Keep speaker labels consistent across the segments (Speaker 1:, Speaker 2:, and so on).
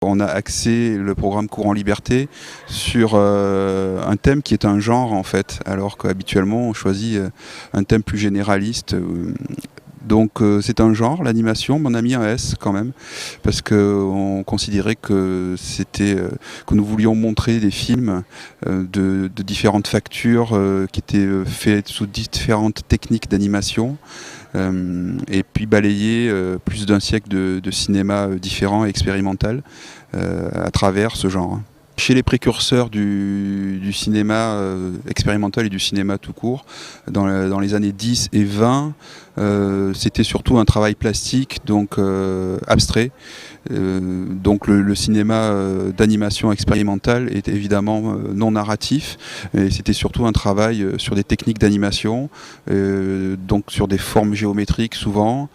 Speaker 1: On a axé le programme Cours en Liberté sur un thème qui est un genre en fait, alors qu'habituellement on choisit un thème plus généraliste. Donc c'est un genre, l'animation, mais on a mis un S quand même, parce qu'on considérait que que nous voulions montrer des films de différentes factures qui étaient faits sous différentes techniques d'animation. Et puis balayer plus d'un siècle de cinéma différent et expérimental à travers ce genre. Chez les précurseurs du cinéma expérimental et du cinéma tout court, dans les années 10 et 20, c'était surtout un travail plastique, donc abstrait. Donc le cinéma d'animation expérimentale est évidemment non narratif, et c'était surtout un travail sur des techniques d'animation, donc sur des formes géométriques souvent,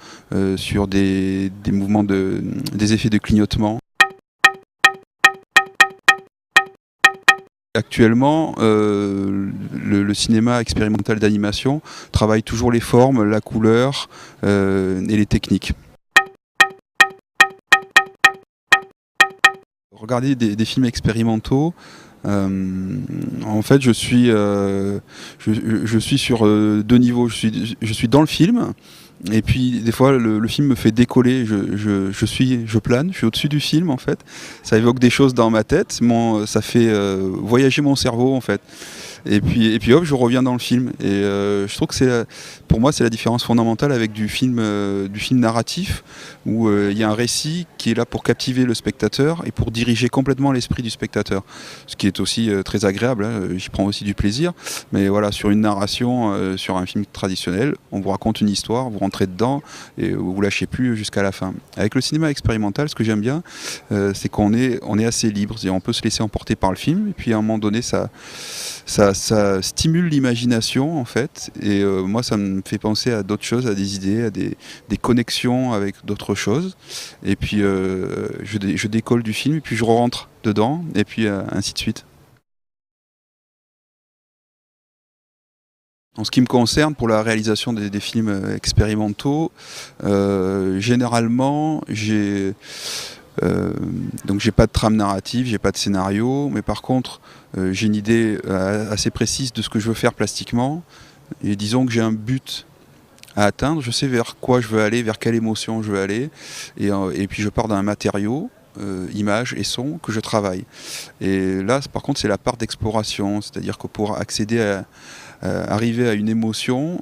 Speaker 1: sur des mouvements des effets de clignotement. Actuellement, le cinéma expérimental d'animation travaille toujours les formes, la couleur et les techniques. Regarder des films expérimentaux, en fait je suis sur deux niveaux. Je suis dans le film, et puis des fois le film me fait décoller, je plane, je suis au-dessus du film en fait. Ça évoque des choses dans ma tête, ça fait voyager mon cerveau en fait. Et puis hop, je reviens dans le film. Et je trouve que pour moi c'est la différence fondamentale avec du film narratif, où il y a un récit qui est là pour captiver le spectateur et pour diriger complètement l'esprit du spectateur. Ce qui est aussi très agréable, hein, j'y prends aussi du plaisir. Mais voilà, sur une narration, sur un film traditionnel, on vous raconte une histoire, vous rentrez dedans et vous lâchez plus jusqu'à la fin. Avec le cinéma expérimental, ce que j'aime bien, c'est qu'on est assez libre. On peut se laisser emporter par le film, et puis à un moment donné, ça stimule l'imagination en fait, et moi ça me fait penser à d'autres choses, à des idées, à des connexions avec d'autres choses, et puis je décolle du film et puis je rentre dedans, et puis ainsi de suite. En ce qui me concerne, pour la réalisation des films expérimentaux, généralement donc j'ai pas de trame narrative, j'ai pas de scénario, mais par contre j'ai une idée assez précise de ce que je veux faire plastiquement, et disons que j'ai un but à atteindre, je sais vers quoi je veux aller, vers quelle émotion je veux aller, et puis je pars d'un matériau, image et son, que je travaille. Et là par contre c'est la part d'exploration, c'est-à-dire que pour arriver à une émotion,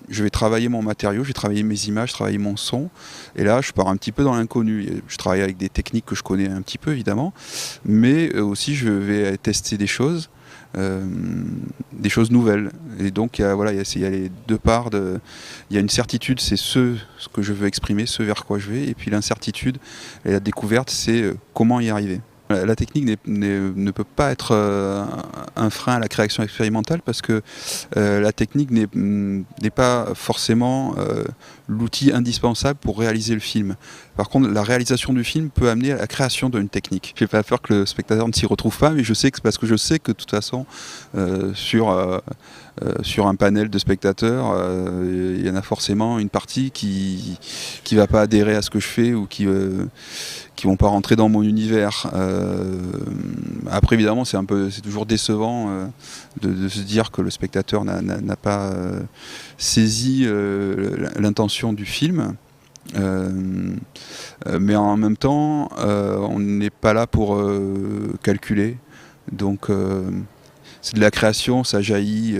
Speaker 1: je vais travailler mon matériau, je vais travailler mes images, travailler mon son, et là je pars un petit peu dans l'inconnu. Je travaille avec des techniques que je connais un petit peu évidemment, mais aussi je vais tester des choses nouvelles. Et donc il y a les deux parts, il y a une certitude, c'est ce que je veux exprimer, ce vers quoi je vais, et puis l'incertitude et la découverte, c'est comment y arriver. La technique ne peut pas être un frein à la création expérimentale, parce que la technique n'est pas forcément l'outil indispensable pour réaliser le film. Par contre, la réalisation du film peut amener à la création d'une technique. J'ai pas peur que le spectateur ne s'y retrouve pas, mais parce que je sais que de toute façon, sur un panel de spectateurs, il y en a forcément une partie qui va pas adhérer à ce que je fais, ou qui vont pas rentrer dans mon univers. Après évidemment c'est toujours décevant de se dire que le spectateur n'a pas saisi l'intention du film. Mais en même temps on n'est pas là pour calculer, donc c'est de la création, ça jaillit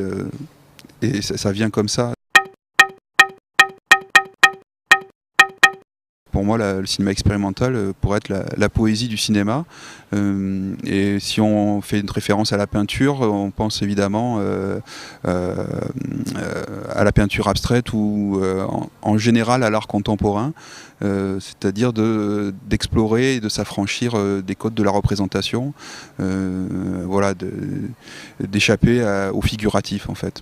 Speaker 1: et ça vient comme ça. Pour moi, le cinéma expérimental pourrait être la poésie du cinéma. Et si on fait une référence à la peinture, on pense évidemment à la peinture abstraite, ou en général à l'art contemporain, c'est-à-dire d'explorer et de s'affranchir des codes de la représentation, d'échapper au figuratif en fait.